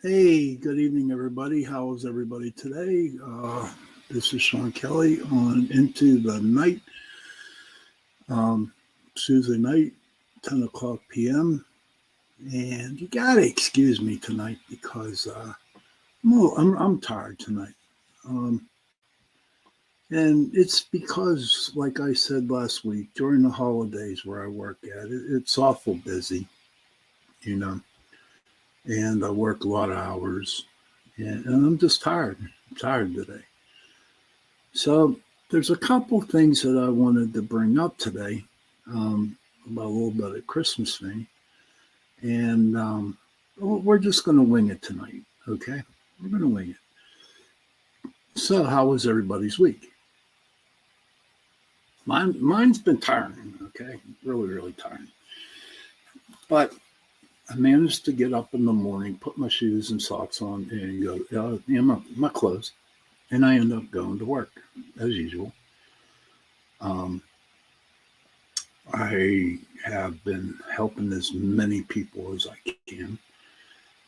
Hey, good evening, everybody. How is everybody today? This is Shawn Kelly on Into the Night, um, Tuesday night, 10 o'clock p.m. And you got to excuse me tonight because I'm tired tonight. Um, and it's because, like I said last week, during the holidays where I work at, it's awful busy, you know, and I work a lot of hours. And I'm just tired. I'm tired today. So there's a couple things that I wanted to bring up today about a little bit of Christmas thing, and we're just going to wing it tonight. Okay, we're going to wing it. So how was everybody's week? Mine's been tiring. Okay, really tiring. But I managed to get up in the morning, put my shoes and socks on, and go my clothes, and I end up going to work as usual. Um, I have been helping as many people as I can,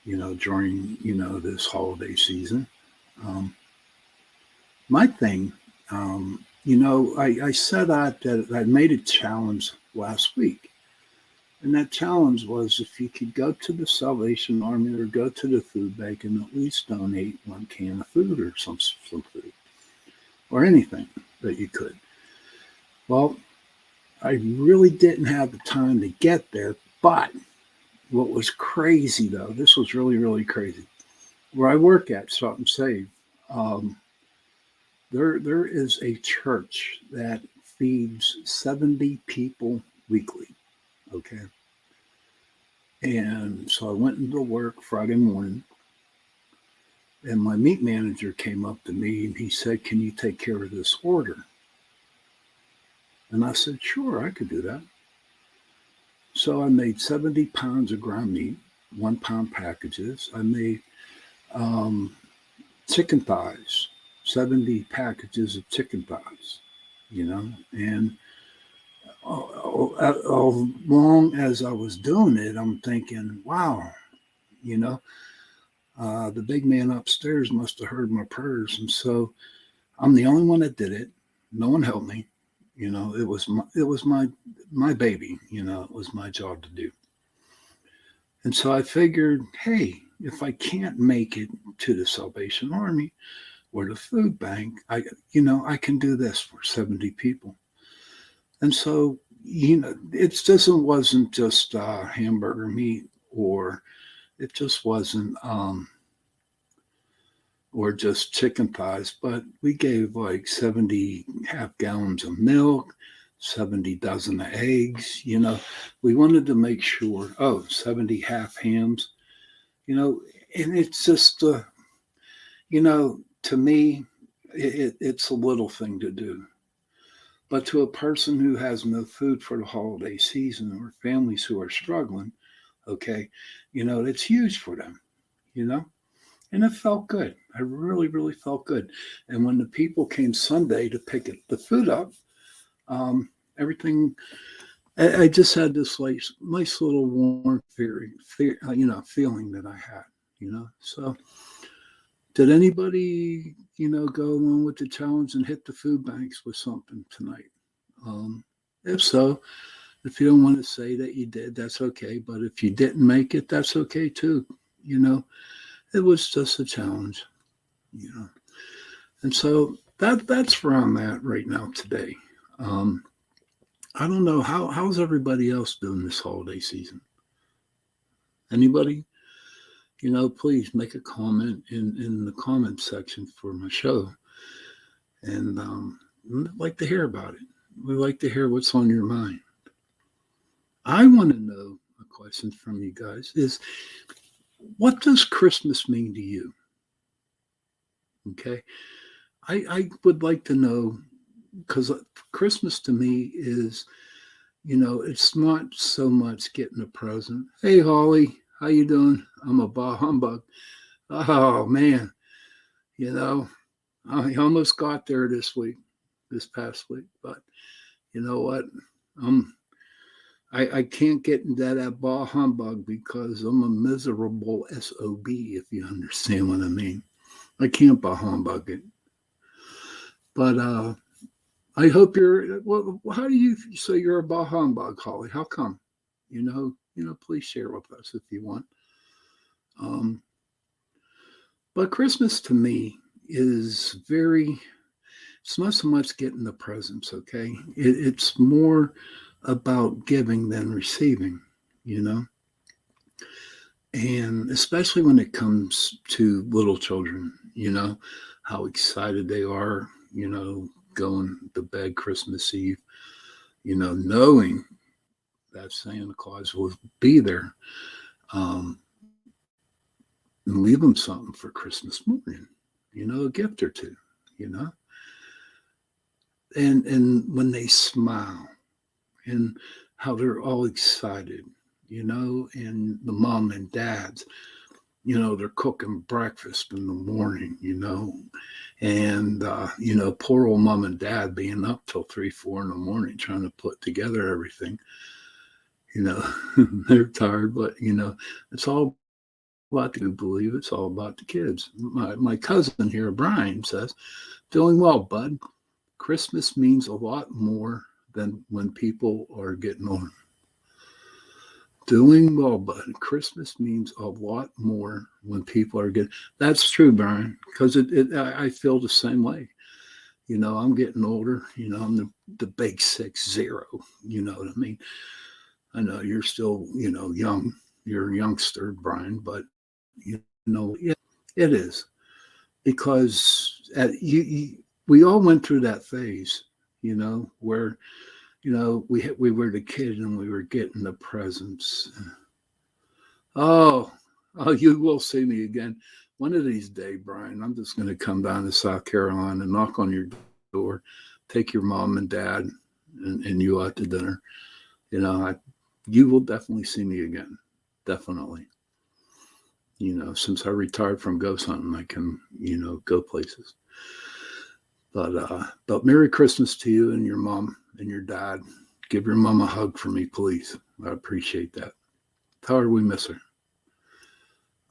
during, this holiday season. Um, my thing, I said that I made a challenge last week. And that challenge was if you could go to the Salvation Army or go to the food bank and at least donate one can of food or some food or anything that you could. Well, I really didn't have the time to get there, but what was crazy though, this was really crazy. Where I work at, Stop and Save, um, there is a church that feeds 70 people weekly. Okay, and so I went into work Friday morning, and my meat manager came up to me and he said, "Can you take care of this order?" And I said, "Sure, I could do that." So I made 70 pounds of ground meat, 1 pound packages. I made um, chicken thighs, 70 packages of chicken thighs, and as long as I was doing it, I'm thinking, wow, you know, the big man upstairs must have heard my prayers. And so I'm the only one that did it. No one helped me. It was my baby. It was my job to do. And so I figured, hey, if I can't make it to the Salvation Army or the food bank, I can do this for 70 people. And so, wasn't just hamburger meat, or it just wasn't, or just chicken thighs, but we gave like 70 half gallons of milk, 70 dozen of eggs. We wanted to make sure, 70 half hams, you know, and it's just, to me, it's a little thing to do. But to a person who has no food for the holiday season or families who are struggling, okay, it's huge for them, you know? And it felt good. I really felt good. And when the people came Sunday to pick the food up, everything, I just had this like nice little warm feeling that I had, So did anybody, go along with the challenge and hit the food banks with something tonight? If so, if you don't want to say that you did, that's okay. But if you didn't make it, that's okay too. You know, it was just a challenge. You know, and so that's where I'm at right now today. Um, I don't know how's everybody else doing this holiday season. Anybody? Please make a comment in the comment section for my show, and I'd like to hear about it. We like to hear what's on your mind. I want to know a question from you guys is what does Christmas mean to you? Okay. I would like to know because Christmas to me is, it's not so much getting a present. Hey, Holly, how you doing? I'm a bah humbug. Oh, man. You know, I almost got there this past week, but you know what? I'm I can't get into that bah humbug because I'm a miserable SOB, if you understand what I mean. I can't bah humbug it. But I hope you're, well, how do you say you're a bah humbug, Holly? How come? Please share with us if you want. Um, but Christmas to me is very, it's not so much getting the presents, okay? It's more about giving than receiving, you know? And especially when it comes to little children, how excited they are, going to bed Christmas Eve, knowing that Santa Claus will be there, um, and leave them something for Christmas morning, a gift or two, you know, and when they smile and how they're all excited, and the mom and dads, they're cooking breakfast in the morning, and poor old mom and dad being up till 3, 4 in the morning trying to put together everything. They're tired, but it's all about to believe it's all about the kids. My cousin here, Brian, says, "Doing well, bud. Christmas means a lot more than when people are getting older." Doing well, bud. Christmas means a lot more when people are getting. That's true, Brian, because I feel the same way. I'm getting older. I'm the big 6-0. You know what I mean? I know you're still, young. You're a youngster, Brian, but it is because we all went through that phase, where we were the kid and we were getting the presents. Oh, you will see me again one of these days, Brian. I'm just going to come down to South Carolina, knock on your door, take your mom and dad, and you out to dinner. You will definitely see me again, definitely. Since I retired from ghost hunting, I can, go places. But Merry Christmas to you and your mom and your dad. Give your mom a hug for me, please. I appreciate that. Tell her we miss her.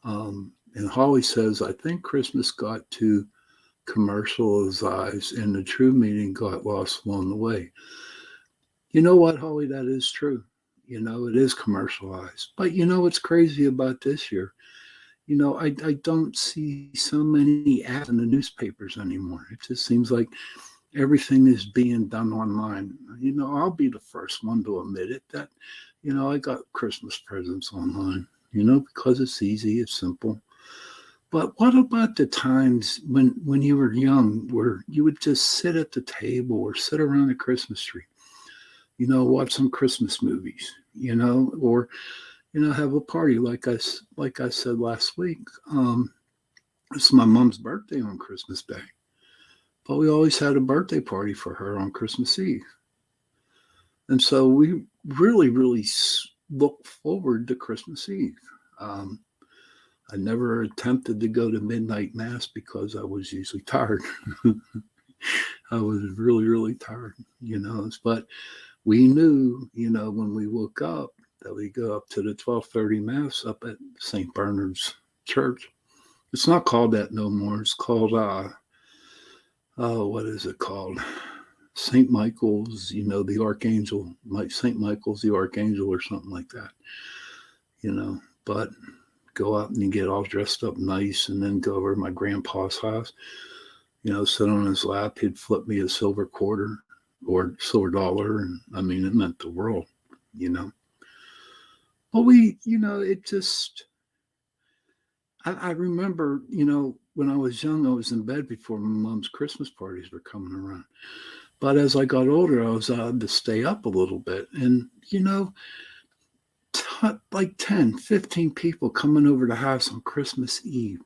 And Holly says, I think Christmas got too commercialized and the true meaning got lost along the way. You know what, Holly? That is true. It is commercialized. But what's crazy about this year? I don't see so many ads in the newspapers anymore. It just seems like everything is being done online. I'll be the first one to admit it that, I got Christmas presents online, because it's easy, it's simple. But what about the times when you were young where you would just sit at the table or sit around a Christmas tree, watch some Christmas movies, or have a party like I said last week. It's my mom's birthday on Christmas Day, but we always had a birthday party for her on Christmas Eve, and so we really, really look forward to Christmas Eve. I never attempted to go to midnight mass because I was usually tired. I was really, really tired, but we knew, when we woke up, that we go up to the 12:30 mass up at St. Bernard's Church. It's not called that no more. It's called what is it called? St. Michael's, the Archangel, like St. Michael's the Archangel or something like that. But go out and get all dressed up nice and then go over to my grandpa's house, sit on his lap. He'd flip me a silver quarter or silver dollar, and it meant the world, But it just, I remember, when I was young, I was in bed before my mom's Christmas parties were coming around. But as I got older, I was allowed to stay up a little bit. And, like 10, 15 people coming over the house on Christmas Eve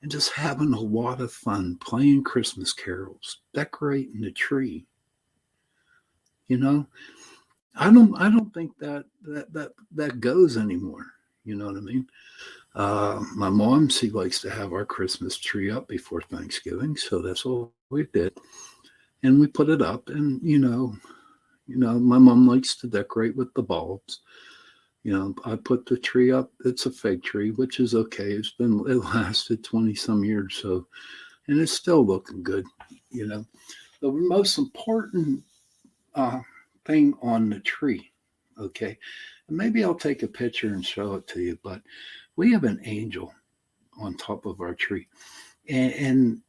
and just having a lot of fun playing Christmas carols, decorating the tree. I don't think that goes anymore. You know what I mean? My mom, she likes to have our Christmas tree up before Thanksgiving, so that's what we did, and we put it up. And My mom likes to decorate with the bulbs. I put the tree up. It's a fake tree, which is okay. It lasted 20 some years. So, and it's still looking good. You know, the most important uh, thing on the tree, okay, and maybe I'll take a picture and show it to you, but we have an angel on top of our tree. And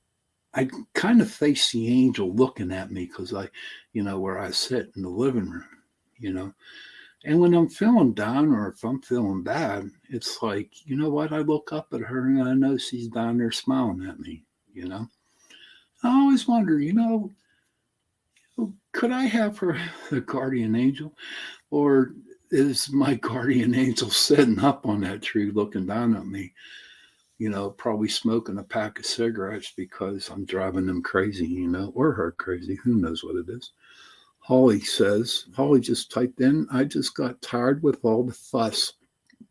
I kind of face the angel looking at me because where I sit in the living room, you know. And when I'm feeling down or if I'm feeling bad, it's like, you know what? I look up at her and I know she's down there smiling at me, you know. I always wonder, could I have her the guardian angel? Or is my guardian angel sitting up on that tree looking down at me, probably smoking a pack of cigarettes because I'm driving them crazy, or her crazy. Who knows what it is? Holly just typed in, I just got tired with all the fuss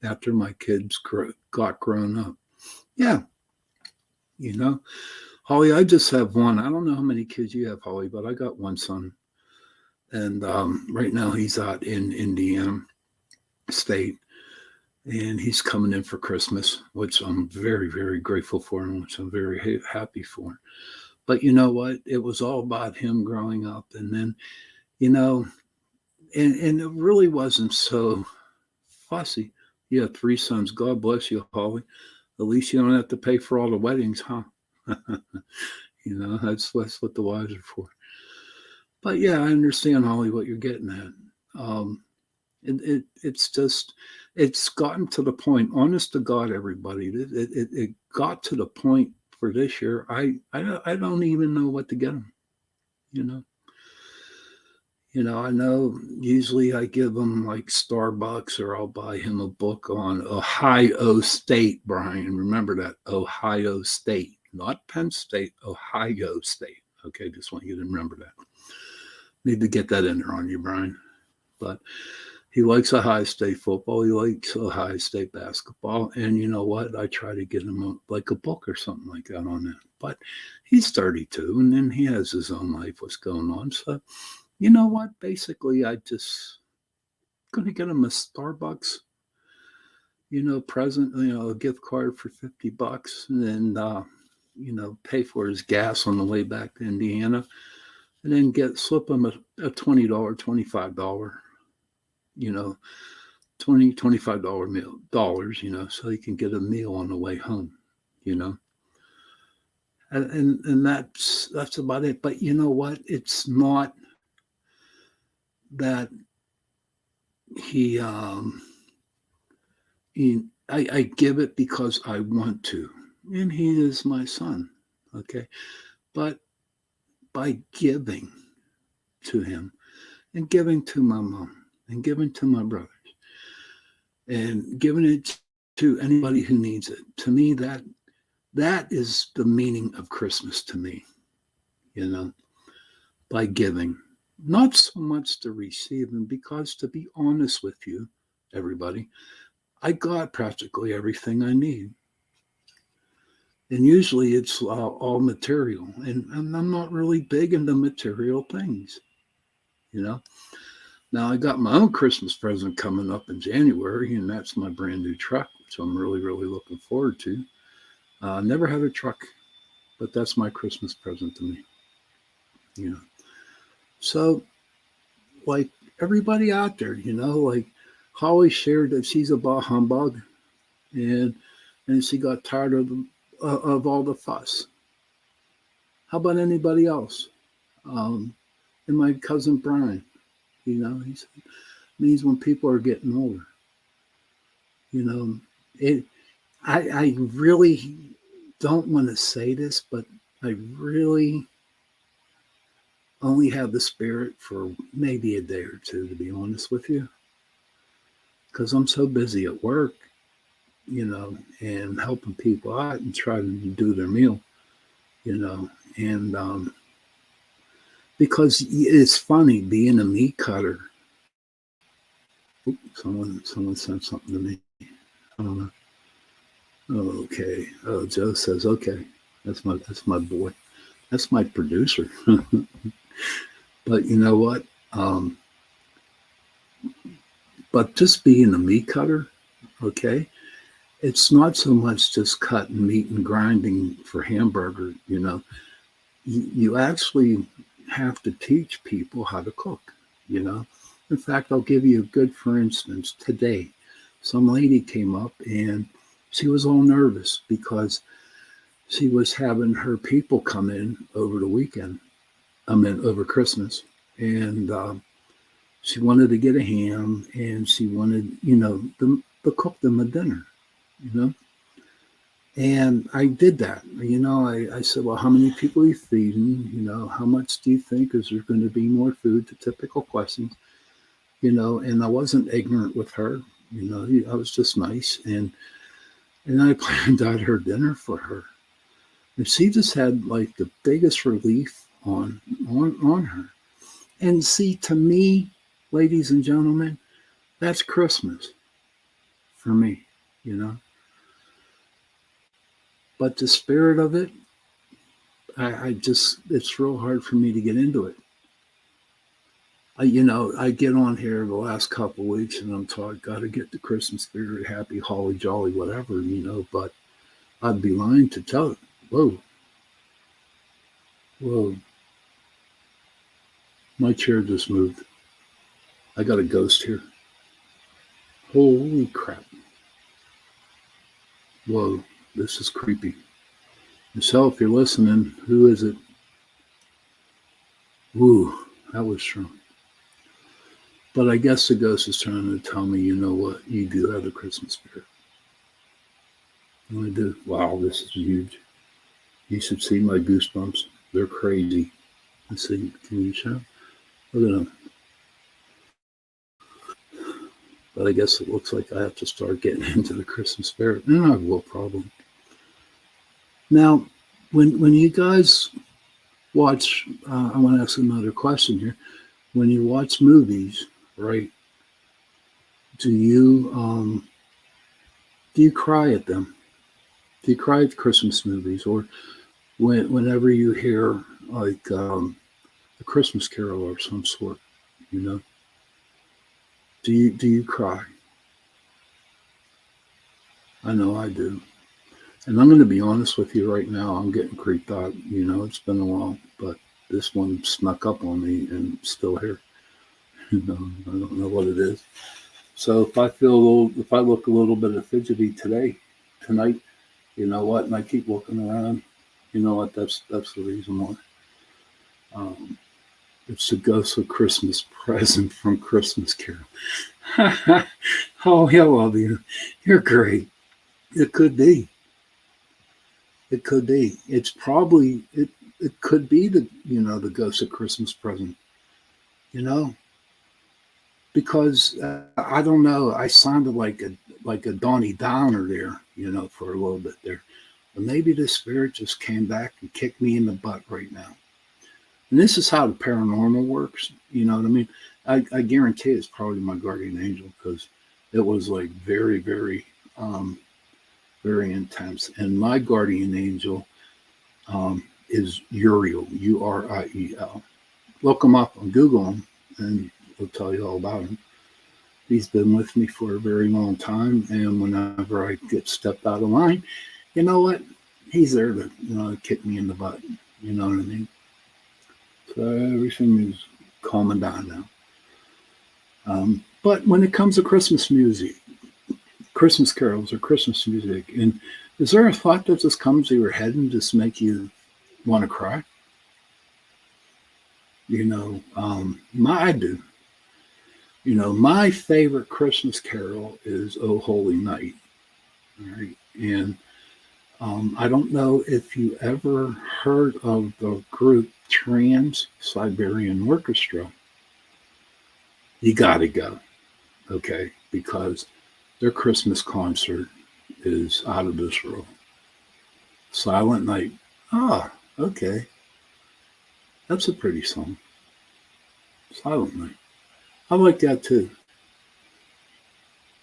after my kids got grown up. Yeah, you know, Holly, I just have one. I don't know how many kids you have, Holly, but I got one son. And right now he's out in Indiana State and he's coming in for Christmas, which I'm very, very grateful for and which I'm very happy for. But you know what? It was all about him growing up. And then, and it really wasn't so fussy. You have three sons. God bless you, Holly. At least you don't have to pay for all the weddings, huh? That's what the wives are for. But yeah, I understand, Holly, what you're getting at. It's gotten to the point. Honest to God, everybody, it got to the point for this year. I don't even know what to get them. I know usually I give him like Starbucks or I'll buy him a book on Ohio State, Brian. Remember that, Ohio State, not Penn State, Ohio State. Okay, just want you to remember that. Need to get that in there on you, Brian. But he likes Ohio State football. He likes Ohio State basketball. And you know what? I try to get him like a book or something like that on that. But he's 32 and then he has his own life, what's going on. So, you know what? Basically, I just going to get him a Starbucks, present, a gift card for $50 and then, pay for his gas on the way back to Indiana and then slip him a $20, $25, $25 meal dollars, so he can get a meal on the way home, and that's about it. But you know what? It's not that I give it because I want to, and he is my son, okay? But by giving to him and giving to my mom and giving to my brothers and giving it to anybody who needs it, to me, that is the meaning of Christmas to me, by giving. Not so much to receiving, because to be honest with you, everybody, I got practically everything I need. And usually it's all material. And I'm not really big into material things, Now I got my own Christmas present coming up in January, and that's my brand new truck, which I'm really, really looking forward to. Never had a truck, but that's my Christmas present to me, So, like everybody out there, like Holly shared that she's a bah humbug, and she got tired of all the fuss. How about anybody else? And my cousin Brian, he means when people are getting older, I really don't want to say this, but I really only have the spirit for maybe a day or two, to be honest with you, because I'm so busy at work, and helping people out and trying to do their meal, and because it's funny being a meat cutter. Oops, someone sent something to me. I don't know. Oh, okay. Oh, Joe says, okay. That's my boy. That's my producer. But you know what? But just being a meat cutter, okay, it's not so much just cutting meat and grinding for hamburger. You actually have to teach people how to cook. You know, in fact, I'll give you a good for instance. Today, some lady came up and she was all nervous because she was having her people come in over the weekend. I mean, over Christmas, and she wanted to get a ham, and she wanted, to cook them a dinner. You know, and I did that. I said, well, how many people are you feeding? How much do you think? Is there going to be more food? The typical questions. And I wasn't ignorant with her. I was just nice, and I planned out her dinner for her. And she just had like the biggest relief on her. And see, to me, ladies and gentlemen, that's Christmas for me, you know. But the spirit of it, I just, it's real hard for me to get into it. I get on here the last couple of weeks and I'm taught, got to get the Christmas spirit, happy, holly, jolly, whatever, but I'd be lying to tell it. Whoa, whoa, my chair just moved. I got a ghost here. Holy crap. Whoa, this is creepy. Michelle, if you're listening, who is it? Woo, that was strong. But I guess the ghost is trying to tell me, you know what? You do have the Christmas spirit. And I do. Wow, this is huge. You should see my goosebumps. They're crazy. Let's see. Can you show? Look at them. But I guess it looks like I have to start getting into the Christmas spirit. And I will probably. Now, when you guys watch, I want to ask another question here. When you watch movies, right? Do you cry at them? Do you cry at Christmas movies, or whenever you hear like a Christmas Carol or some sort? You know, do you cry? I know I do. And I'm going to be honest with you right now. I'm getting creeped out. It's been a while, but this one snuck up on me and still here. I don't know what it is. So if if I look a little bit fidgety tonight, you know what? And I keep looking around. You know what? That's the reason why. It's the ghost of Christmas present from Christmas Carol. Oh, I love you. You're great. It could be. It could be. It's probably it. It could be the ghost of Christmas present. You know, because I don't know. I sounded like a Donnie Downer there. For a little bit there. But maybe the spirit just came back and kicked me in the butt right now. And this is how the paranormal works. You know what I mean? I guarantee it's probably my guardian angel because it was like very, very, very intense. And my guardian angel is Uriel, Uriel. Look him up on Google him, and he'll tell you all about him. He's been with me for a very long time, and whenever I get stepped out of line, you know what? He's there to kick me in the butt. You know what I mean? So everything is calming down now. But when it comes to Christmas music, Christmas carols or Christmas music, and is there a thought that just comes to your head and just make you want to cry? I do. My favorite Christmas carol is "Oh Holy Night." All right, and I don't know if you ever heard of the group Trans-Siberian Orchestra. You got to go, okay, because their Christmas concert is out of this world. Silent Night. Ah, okay. That's a pretty song. Silent Night. I like that too.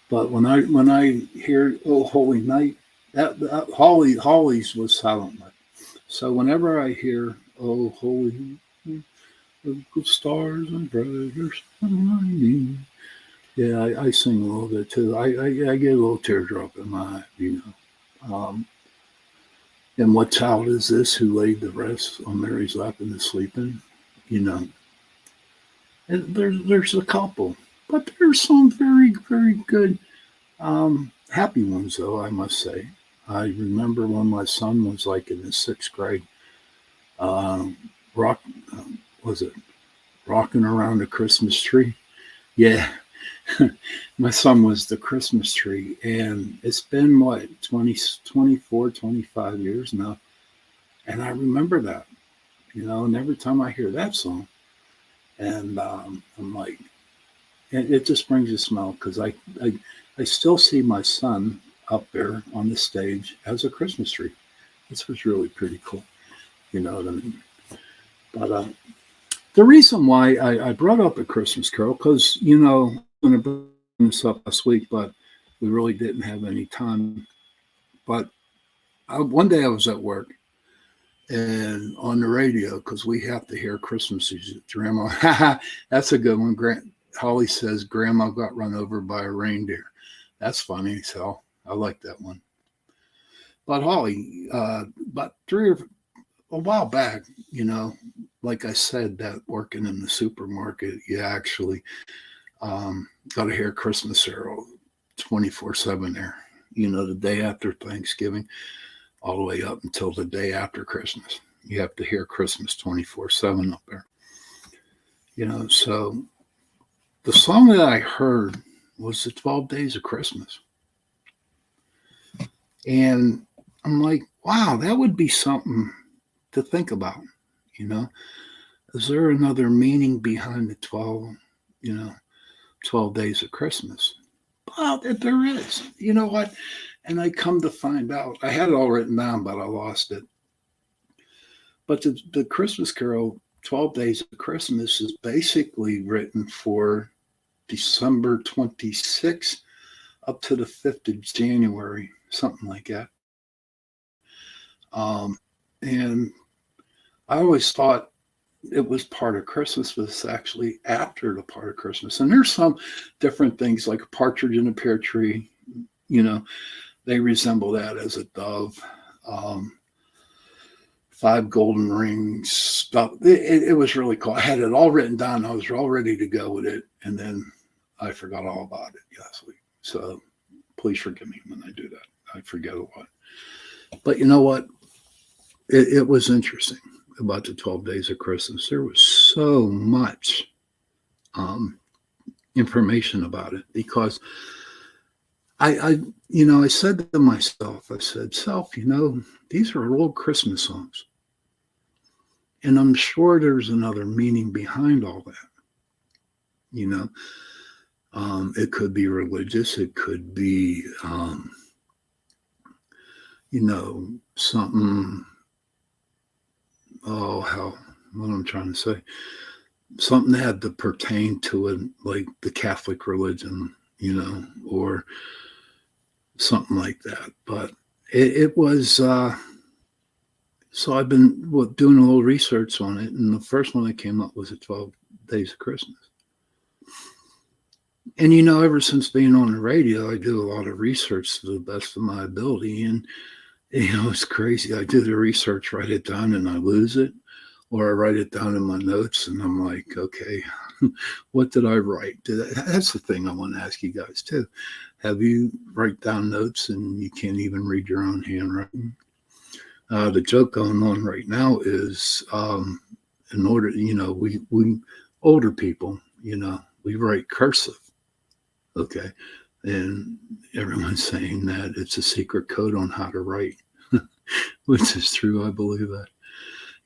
But when I hear "Oh Holy Night," that Holly's was Silent Night. So whenever I hear "Oh Holy," the stars and brothers shining, Yeah, I sing a little bit too. I get a little teardrop in my eye. And what child is this who laid the rest on Mary's lap and is sleeping? You know, and there's a couple, but there's some very, very good, happy ones, though, I must say. I remember when my son was like in the sixth grade, um, rock, was it rocking around a Christmas tree? Yeah, my son was the Christmas tree, and it's been what 20, 24, 25 years now, and I remember that, and every time I hear that song, and I'm like, it just brings a smile because I still see my son up there on the stage as a Christmas tree. This was really pretty cool. You know what I mean? But the reason why I brought up A Christmas Carol, because, I'm going to bring this up last week, but we really didn't have any time. But one day I was at work and on the radio, because we have to hear Christmas music. Grandma, that's a good one. Holly says, Grandma got run over by a reindeer. That's funny. So I like that one. But Holly, but a while back, like I said, that working in the supermarket, you actually got to hear Christmas Carol 24/7 there. The day after Thanksgiving, all the way up until the day after Christmas. You have to hear Christmas 24/7 up there. So the song that I heard was the 12 Days of Christmas. And I'm like, wow, that would be something to think about. Is there another meaning behind the 12 days of Christmas? Well, there is. You know what? And I come to find out, I had it all written down, but I lost it. But the Christmas Carol, 12 Days of Christmas, is basically written for December 26th up to the 5th of January, something like that. And I always thought it was part of Christmas, but it's actually after the part of Christmas. And there's some different things, like a partridge in a pear tree, they resemble that as a dove. 5 golden rings stuff. It was really cool. I had it all written down. I was all ready to go with it. And then I forgot all about it last week. So please forgive me when I do that. I forget a lot. But you know what? It was interesting about the 12 days of Christmas. There was so much information about it, because I said to myself, I said, Self, these are old Christmas songs. And I'm sure there's another meaning behind all that. It could be religious. It could be, something, what I'm trying to say, something that had to pertain to it, like the Catholic religion, or something like that. But it was, so I've been doing a little research on it, and the first one that came up was the 12 Days of Christmas. And, ever since being on the radio, I do a lot of research to the best of my ability. And, it's crazy. I do the research, write it down, and I lose it. Or I write it down in my notes, and I'm like, okay, what did I write? That's the thing I want to ask you guys, too. Have you write down notes and you can't even read your own handwriting? The joke going on right now is, in order, we older people, we write cursive. Okay. And everyone's saying that it's a secret code on how to write, which is true. I believe that.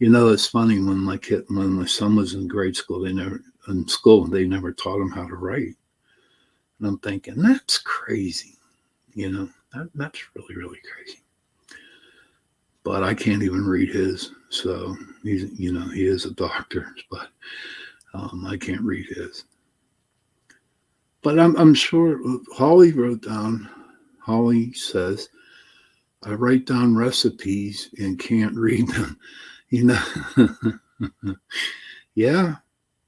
It's funny, when my son was in grade school, they never taught him how to write. And I'm thinking, that's crazy. That's really, really crazy. But I can't even read his. So he's, he is a doctor, but I can't read his. But I'm sure Holly says, I write down recipes and can't read them. Yeah,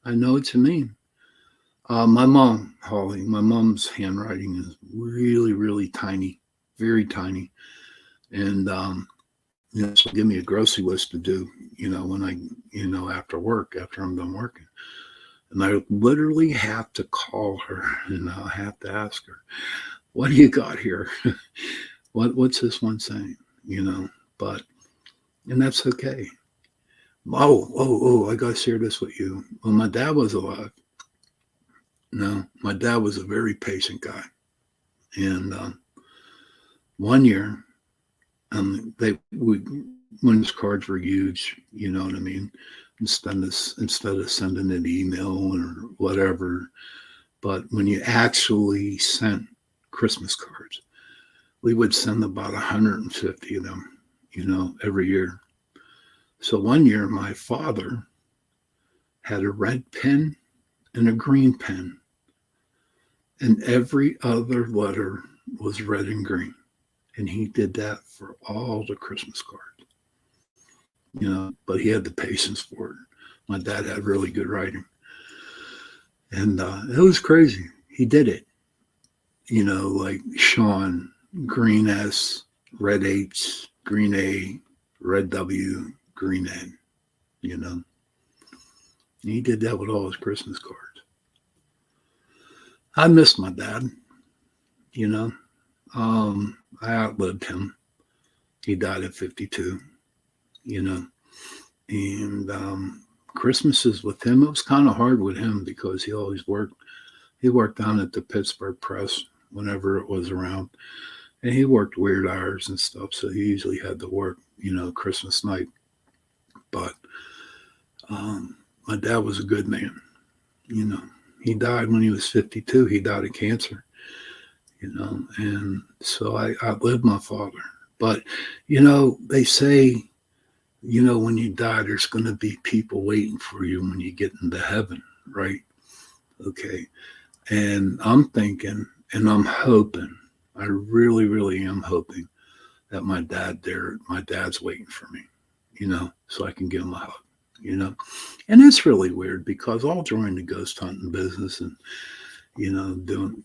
I know what you mean. My mom, Holly, my mom's handwriting is really, really tiny, very tiny. And, she'll give me a grocery list to do, when after work, after I'm done working. And I literally have to call her and I'll have to ask her, what do you got here? What's this one saying? But, and that's okay. I got to share this with you. When my dad was alive, no, my dad was a very patient guy. And one year, when his cards were huge, you know what I mean. Instead of sending an email or whatever, but when you actually sent Christmas cards, we would send about 150 of them, every year. So one year, my father had a red pen and a green pen, and every other letter was red and green. And he did that for all the Christmas cards, but he had the patience for it. My dad had really good writing. And it was crazy. He did it, like Shawn, green S, red H, green A, red W, green N, And he did that with all his Christmas cards. I missed my dad, you know. I outlived him. He died at 52, you know. And Christmases with him, it was kind of hard with him because he always worked. He worked down at the Pittsburgh Press whenever it was around. And he worked weird hours and stuff. So he usually had to work, Christmas night. But my dad was a good man, He died when he was 52. He died of cancer, And so I outlived my father. But, they say, when you die, there's going to be people waiting for you when you get into heaven, right? Okay. And I'm thinking, and I'm hoping, I really, really am hoping that my dad's waiting for me, so I can give him a hug, And it's really weird because all during the ghost hunting business and, doing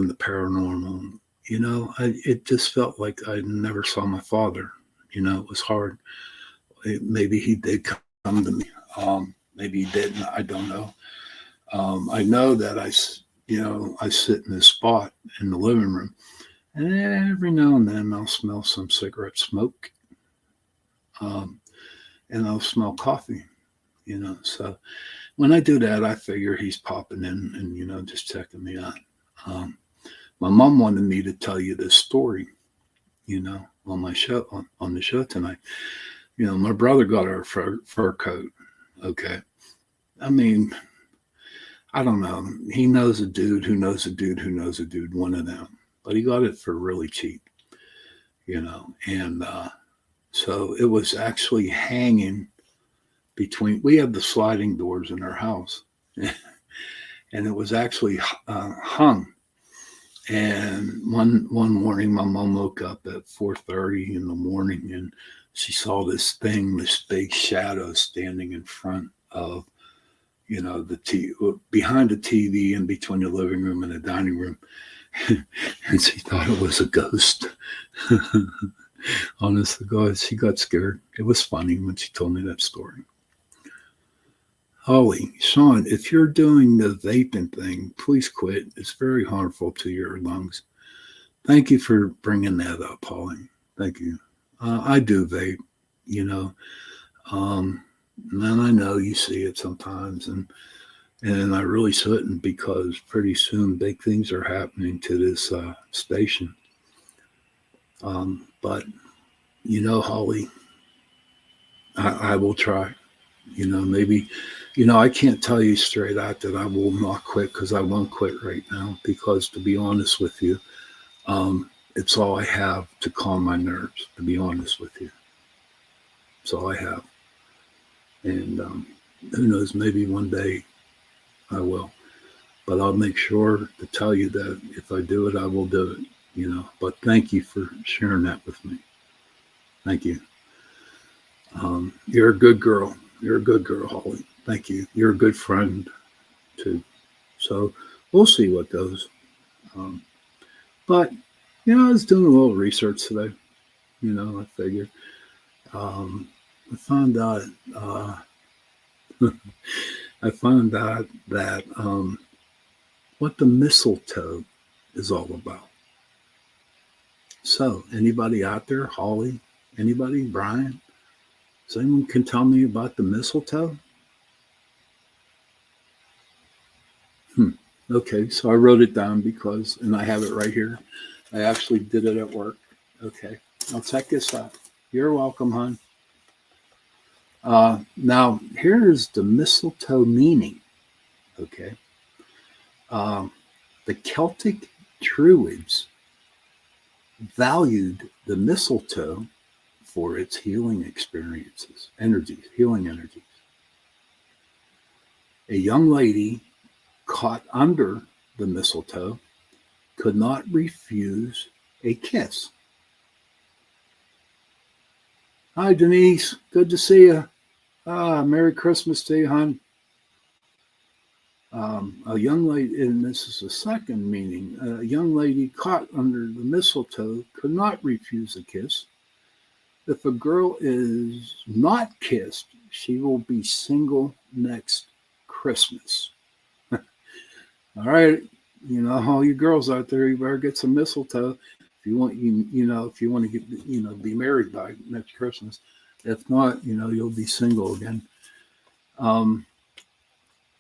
the paranormal, it just felt like I never saw my father. It was hard. Maybe he did come to me. Maybe he didn't. I don't know. I know that I sit in this spot in the living room, and every now and then I'll smell some cigarette smoke, and I'll smell coffee. So when I do that, I figure he's popping in and just checking me out. My mom wanted me to tell you this story, on my show on the show tonight. My brother got our fur coat. Okay, I mean, I don't know. He knows a dude who knows a dude who knows a dude. One of them, but he got it for really cheap, and so it was actually hanging between. We have the sliding doors in our house, and it was actually hung. And one morning, my mom woke up at 4:30 in the morning, and she saw this big shadow standing in front of, behind the TV and between the living room and the dining room, and she thought it was a ghost. Honest to God, she got scared. It was funny when she told me that story. Holly, Shawn, if you're doing the vaping thing, please quit. It's very harmful to your lungs. Thank you for bringing that up, Holly. Thank you. I do vape, and I know you see it sometimes, and I really shouldn't because pretty soon big things are happening to this station. But Holly, I will try. Maybe, I can't tell you straight out that I will not quit because I won't quit right now. Because to be honest with you, it's all I have to calm my nerves. To be honest with you, it's all I have. And who knows? Maybe one day I will. But I'll make sure to tell you that if I do it, I will do it. But thank you for sharing that with me. Thank you. You're a good girl. You're a good girl, Holly. Thank you. You're a good friend, too. So we'll see what goes. Um, but, I was doing a little research today. I figured. I found out, I found out that what the mistletoe is all about. So, anybody out there, Holly, anybody, Brian, does anyone can tell me about the mistletoe? Hmm. Okay, so I wrote it down because, and I have it right here. I actually did it at work. Okay, I'll check this out. You're welcome, hon. Now, here's the mistletoe meaning. Okay, um, the Celtic Druids valued the mistletoe for its healing experiences, energies, healing energies. A young lady caught under the mistletoe could not refuse a kiss. Hi, Denise. Good to see you. Merry Christmas to you, hon. A young lady, and this is the second meaning, a young lady caught under the mistletoe could not refuse a kiss. If a girl is not kissed, she will be single next Christmas. All right, all you girls out there, you better get some mistletoe if you want if you want to get be married by next Christmas. If not, you'll be single again. Um,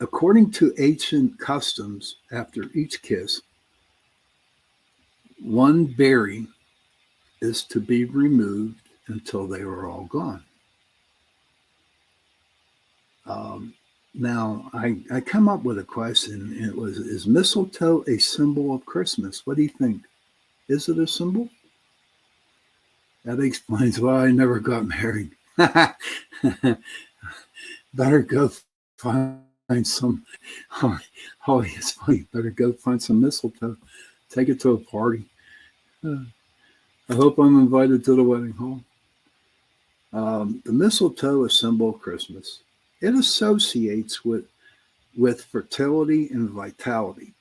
According to ancient customs, after each kiss, one berry is to be removed until they are all gone. Um, Now, I come up with a question. It was, is mistletoe a symbol of Christmas? What do you think? Is it a symbol? That explains why I never got married. Better go find some. Oh, it's funny. Better go find some mistletoe. Take it to a party. I hope I'm invited to the wedding hall. The mistletoe is a symbol of Christmas. It associates with fertility and vitality.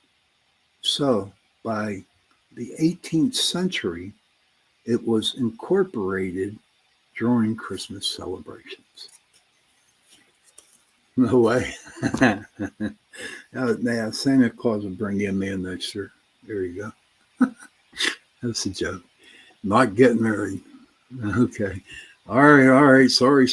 So, by the 18th century, it was incorporated during Christmas celebrations. No way. Yeah, Santa Claus will bring you a man next year. There you go. That's a joke. Not getting married. Okay. All right. Sorry.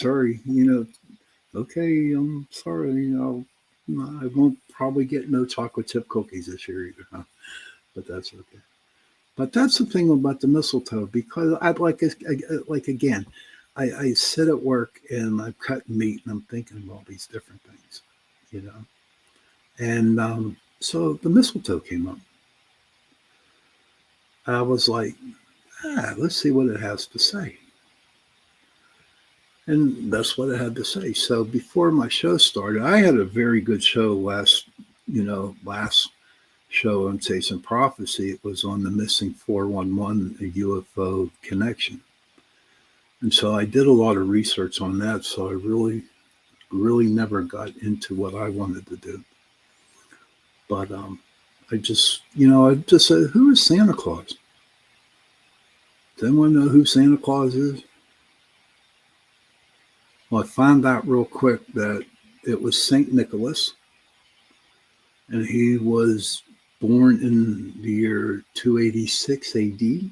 Okay, I'm sorry. I won't probably get no chocolate chip cookies this year either, huh? But that's okay. But that's the thing about the mistletoe, because I'd like again, I sit at work and I'm cutting meat and I'm thinking of all these different things, you know. And so the mistletoe came up. I was like, let's see what it has to say. And that's what it had to say. So before my show started, I had a very good show last show on Chasing Prophecy. It was on the missing 411, a UFO connection. And so I did a lot of research on that. So I really never got into what I wanted to do. But I just said, who is Santa Claus? Does anyone know who Santa Claus is? Well, I found out real quick that it was St. Nicholas, and he was born in the year 286 AD.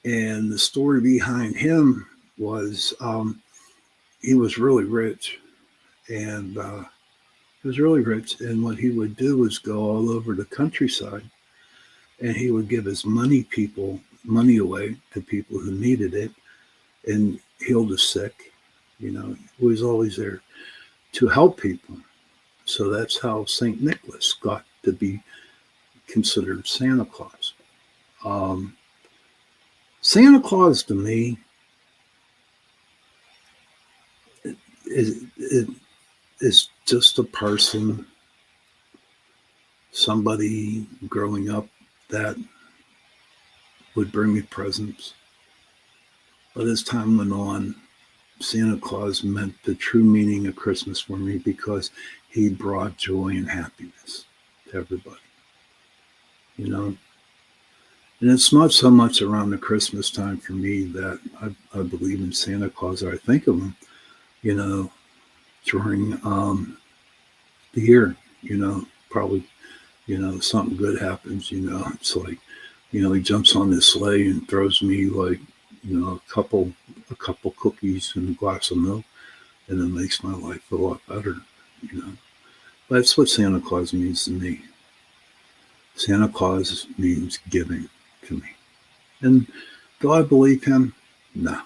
And the story behind him was he was really rich, and And what he would do was go all over the countryside, and he would give his money away to people who needed it, and heal the sick. He was always there to help people. So that's how St. Nicholas got to be considered Santa Claus. Um, Santa Claus to me is just a person, somebody growing up that would bring me presents. But as time went on, Santa Claus meant the true meaning of Christmas for me because he brought joy and happiness to everybody, you know. And it's not so much around the Christmas time for me that I believe in Santa Claus or I think of him, you know, during the year, you know, probably, you know, something good happens, you know, it's like, you know, he jumps on this sleigh and throws me like, you know, a couple cookies and a glass of milk, and it makes my life a lot better, you know. That's what Santa Claus means to me. Santa Claus means giving to me. And do I believe him? No.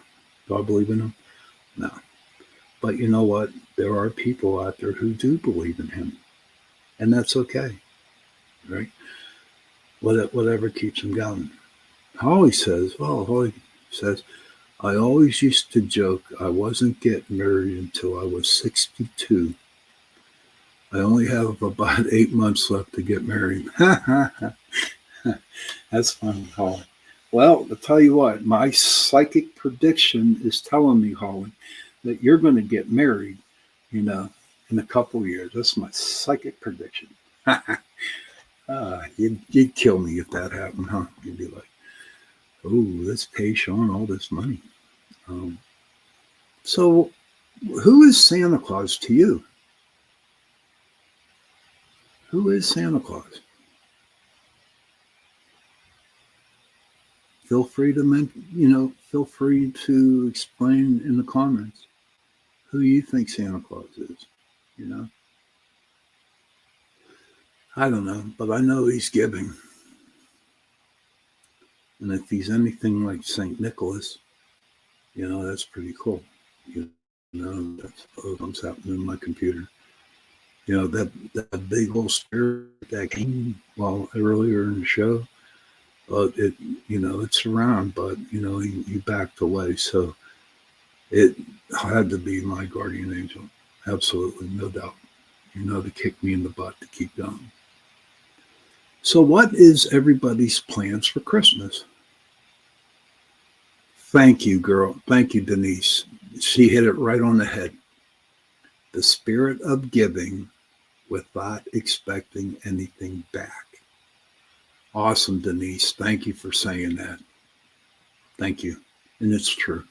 Do I believe in him? No. But you know what? There are people out there who do believe in him. And that's okay, right? Whatever keeps them going. Holly says, I always used to joke I wasn't getting married until I was 62. I only have about 8 months left to get married. That's funny, Holly. Well, I'll tell you what, my psychic prediction is telling me, Holly, that you're going to get married, you know, in a couple of years. That's my psychic prediction. You'd kill me if that happened, huh? You'd be like, oh, let's pay Shawn all this money. So, who is Santa Claus to you? Who is Santa Claus? Feel free to feel free to explain in the comments who you think Santa Claus is. You know, I don't know, but I know he's giving, and if he's anything like Saint Nicholas, you know, that's pretty cool. You know, that's what's happening in my computer. You know, that big old spirit that came earlier in the show. It, you know, it's around, but you know, he backed away, so it had to be my guardian angel, absolutely, no doubt. You know, to kick me in the butt to keep going. So, what is everybody's plans for Christmas? Thank you, girl. Thank you, Denise. She hit it right on the head. The spirit of giving without expecting anything back. Awesome, Denise. Thank you for saying that. Thank you. And it's true.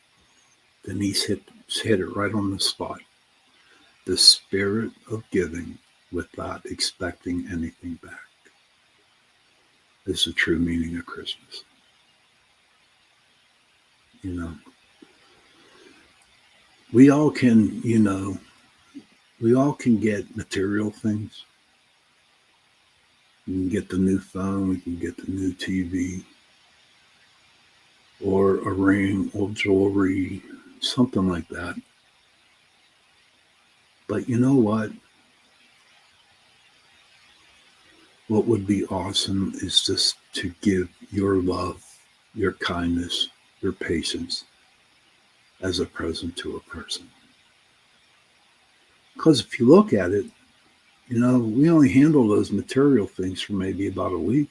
Denise hit it right on the spot. The spirit of giving without expecting anything back is the true meaning of Christmas. You know, we all can get material things. We can get the new phone, we can get the new TV, or a ring or jewelry, something like that. But you know what? What would be awesome is just to give your love, your kindness, your patience as a present to a person. Because if you look at it, you know, we only handle those material things for maybe about a week.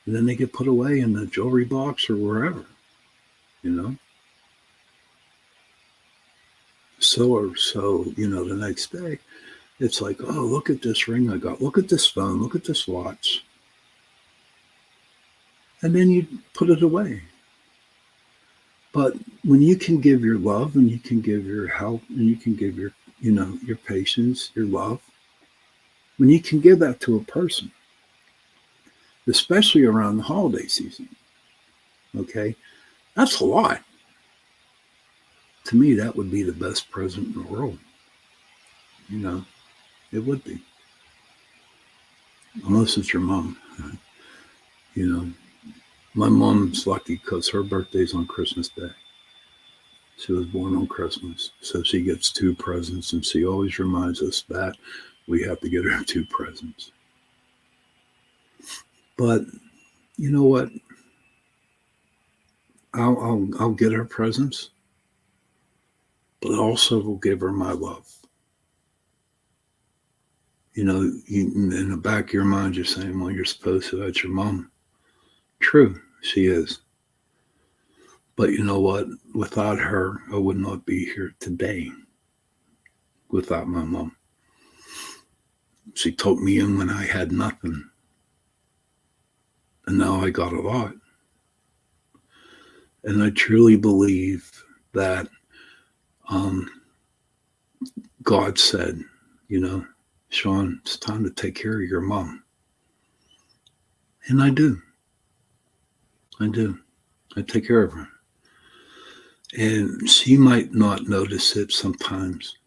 And then they get put away in the jewelry box or wherever, you know. So, you know, the next day, it's like, oh, look at this ring I got. Look at this phone. Look at this watch. And then you put it away. But when you can give your love and you can give your help and you can give your, you know, your patience, your love, when you can give that to a person, especially around the holiday season, okay, that's a lot. To me, that would be the best present in the world. You know, it would be. Unless it's your mom. You know, my mom's lucky because her birthday's on Christmas Day. She was born on Christmas. So she gets 2 presents, and she always reminds us that we have to get her 2 presents. But you know what? I'll get her presents, but also will give her my love. You know, in the back of your mind, you're saying, well, you're supposed to. That's your mom. True, she is. But you know what? Without her, I would not be here today without my mom. She took me in when I had nothing. And now I got a lot. And I truly believe that um, God said, you know, Shawn, it's time to take care of your mom. And I do. I do. I take care of her. And she might not notice it sometimes.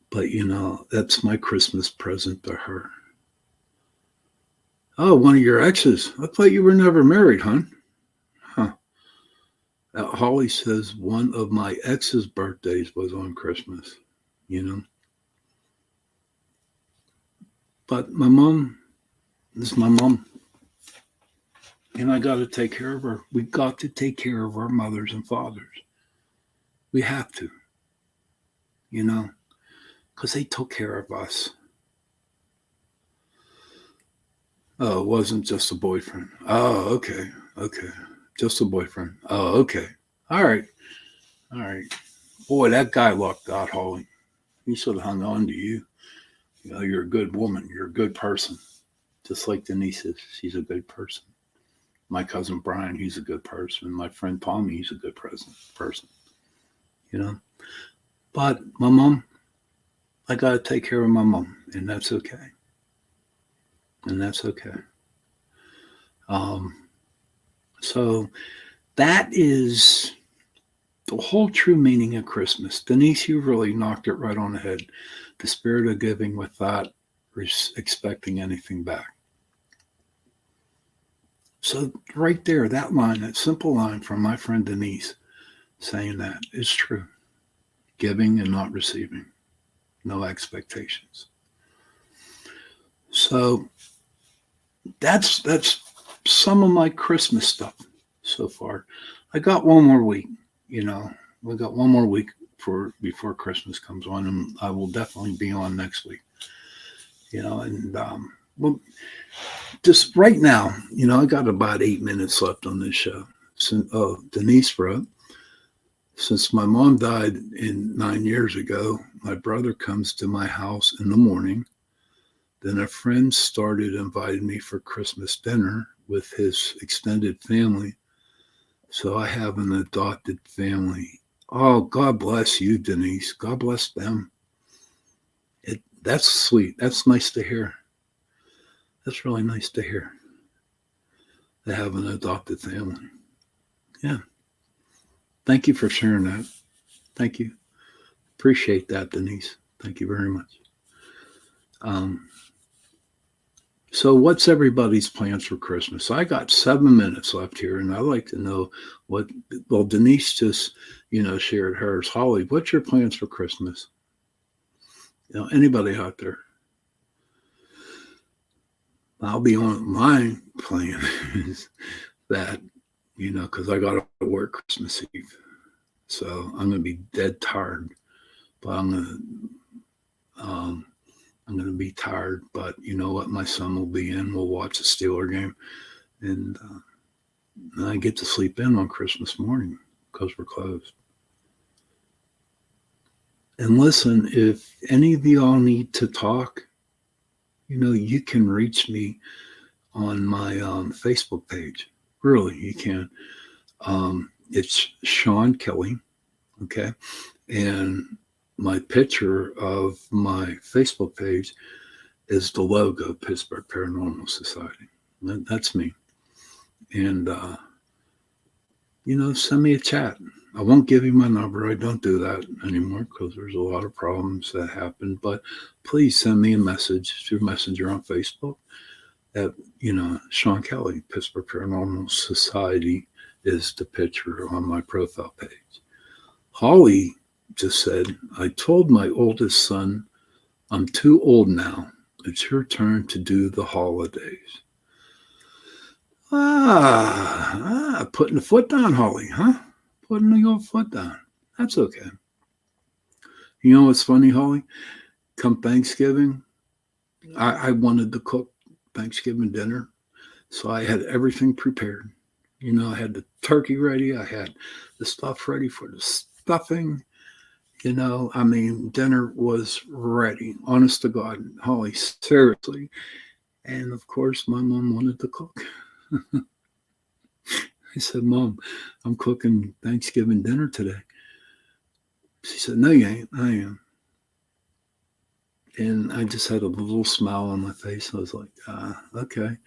But, you know, that's my Christmas present to her. Oh, one of your exes. I thought you were never married, hon. Huh. Holly says one of my ex's birthdays was on Christmas, you know. But my mom is my mom. And I got to take care of her. We got to take care of our mothers and fathers. We have to, you know, because they took care of us. Oh, it wasn't just a boyfriend. Oh, okay. Okay. Just a boyfriend. Oh, okay. All right. All right. Boy, that guy lucked out, Holly. He should have hung on to you. You know, you're a good woman. You're a good person. Just like Denise is. She's a good person. My cousin Brian, he's a good person. My friend Tommy, he's a good person. You know? But my mom, I got to take care of my mom. And that's okay. And that's okay. So that is the whole true meaning of Christmas. Denise, you really knocked it right on the head. The spirit of giving without expecting anything back. So right there, that line, that simple line from my friend Denise saying that is true. Giving and not receiving. No expectations. So that's some of my Christmas stuff so far. I got one more week, you know. We got one more week before Christmas comes on, and I will definitely be on next week. You know, and well, just right now, you know, I got about 8 minutes left on this show. Denise wrote, since my mom died 9 years ago, my brother comes to my house in the morning. Then a friend started inviting me for Christmas dinner with his extended family. So I have an adopted family. Oh, God bless you, Denise. God bless them. That's sweet. That's nice to hear. That's really nice to hear. They have an adopted family. Yeah. Thank you for sharing that. Thank you. Appreciate that, Denise. Thank you very much. So what's everybody's plans for Christmas? I got 7 minutes left here, and I'd like to know well, Denise just, you know, shared hers. Holly, what's your plans for Christmas? You know, anybody out there? I'll be on my plan is that, you know, because I got to work Christmas Eve. So I'm going to be dead tired, but I'm going to be tired, but you know what? My son will be in. We'll watch the Steeler game, and I get to sleep in on Christmas morning because we're closed. And listen, if any of y'all need to talk, you know, you can reach me on my Facebook page. Really, you can. It's Shawn Kelly, okay? And my picture of my Facebook page is the logo, Pittsburgh Paranormal Society. That's me. And, you know, send me a chat. I won't give you my number. I don't do that anymore because there's a lot of problems that happen. But please send me a message through Messenger on Facebook at, you know, Shawn Kelly, Pittsburgh Paranormal Society is the picture on my profile page. Holly just said, I told my oldest son, I'm too old now. It's your turn to do the holidays. Putting the foot down, Holly, huh? Putting your foot down. That's okay. You know what's funny, Holly? Come Thanksgiving, I wanted to cook Thanksgiving dinner. So I had everything prepared. I had the turkey ready. I had the stuff ready for the stuffing. Dinner was ready. Honest to God, Holly, seriously. And of course, my mom wanted to cook. I said, Mom, I'm cooking Thanksgiving dinner today. She said, No, you ain't. I am. And I just had a little smile on my face. I was like, okay.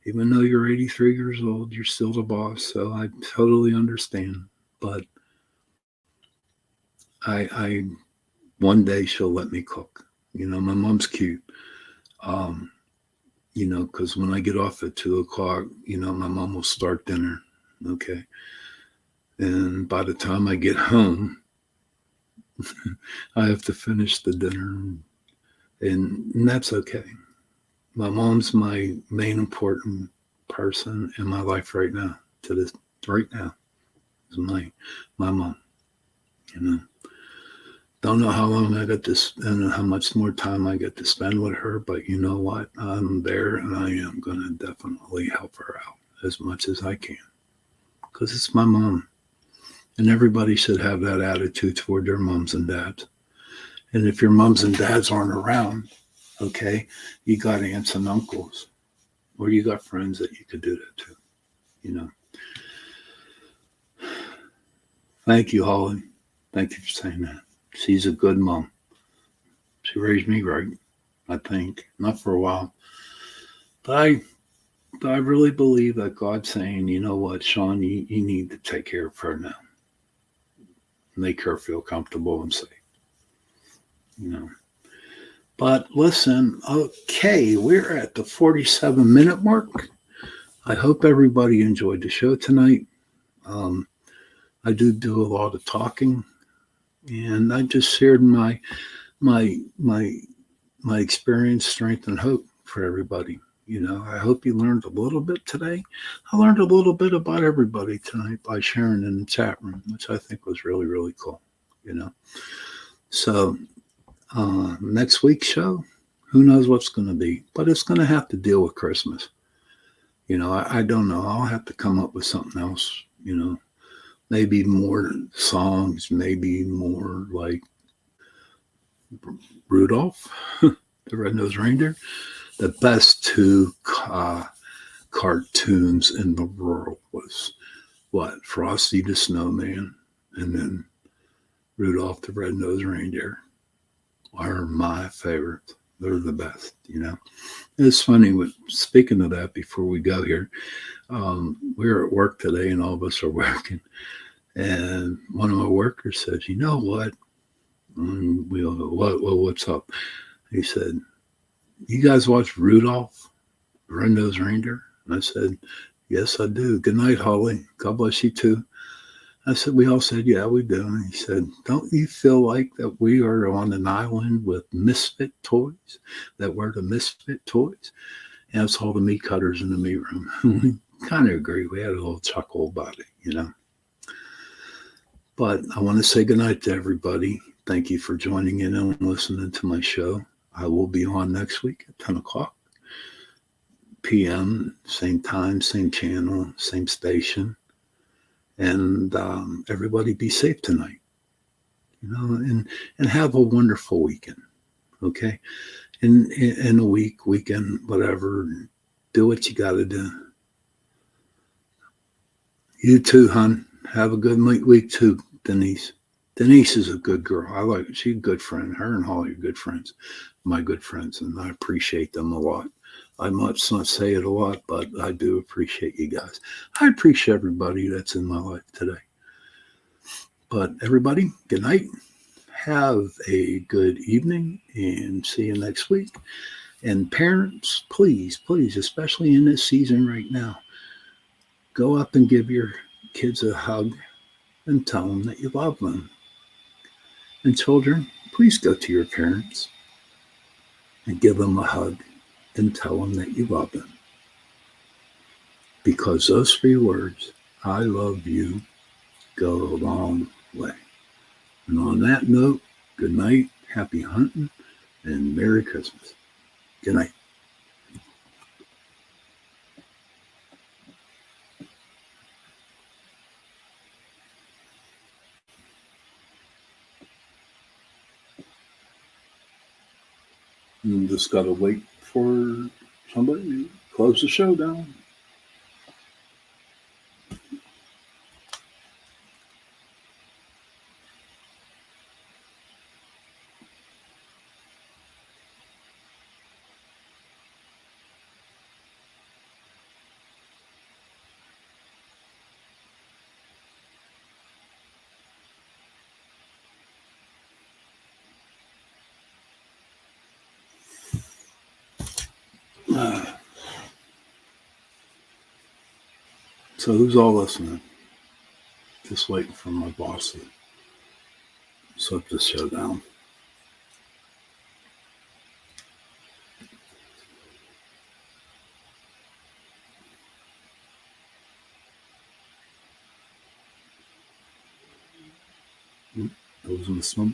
Even though you're 83 years old, you're still the boss. So I totally understand. But I one day she'll let me cook. My mom's cute. Um, because when I get off at 2 o'clock, my mom will start dinner. Okay. And by the time I get home, I have to finish the dinner. And that's okay. My mom's my main important person in my life right now. Right now is my mom. You know, don't know how long I get to and how much more time I get to spend with her, but you know what? I'm there, and I am going to definitely help her out as much as I can because it's my mom, and everybody should have that attitude toward their moms and dads. And if your moms and dads aren't around, okay, you got aunts and uncles, or you got friends that you could do that to. You know. Thank you, Holly. Thank you for saying that. She's a good mom. She raised me right, I think. Not for a while. But I really believe that God's saying, you know what, Shawn, you need to take care of her now. Make her feel comfortable and safe. You know. But listen, okay, we're at the 47-minute mark. I hope everybody enjoyed the show tonight. I do a lot of talking, and I just shared my my experience, strength, and hope for everybody. I hope you learned a little bit today. I learned a little bit about everybody tonight by sharing in the chat room, which I think was really, really cool. So next week's show, who knows what's going to be, but it's going to have to deal with Christmas. I don't know. I'll have to come up with something else. Maybe more songs, maybe more like Rudolph, the Red-Nosed Reindeer. The best two cartoons in the world was what? Frosty the Snowman and then Rudolph the Red-Nosed Reindeer are my favorites. They're the best, It's funny, speaking of that, before we go here, we're at work today and all of us are working. And one of my workers says, you know what? And we all go, what's up? He said, you guys watch Rudolph, the Red-Nosed Reindeer? And I said, yes, I do. Good night, Holly. God bless you too. I said, we all said, yeah, we do. And he said, don't you feel like that we are on an island with misfit toys, that we're the misfit toys? And it's all the meat cutters in the meat room. We kind of agree. We had a little chuckle about it, But I want to say goodnight to everybody. Thank you for joining in and listening to my show. I will be on next week at 10 o'clock p.m., same time, same channel, same station. And everybody be safe tonight, and have a wonderful weekend, okay? In a weekend, whatever, do what you got to do. You too, hon. Have a good week too, Denise. Denise is a good girl. I like her. She's a good friend. Her and Holly are good friends, my good friends, and I appreciate them a lot. I must not say it a lot, but I do appreciate you guys. I appreciate everybody that's in my life today. But everybody, good night. Have a good evening and see you next week. And parents, please, especially in this season right now, go up and give your kids a hug and tell them that you love them. And children, please go to your parents and give them a hug and tell them that you love them. Because those 3 words, I love you, go a long way. And on that note, good night, happy hunting, and Merry Christmas. Good night. You just got to wait for somebody to close the show down. So who's all listening? Just waiting for my boss to shut the show down. Those in the smoke.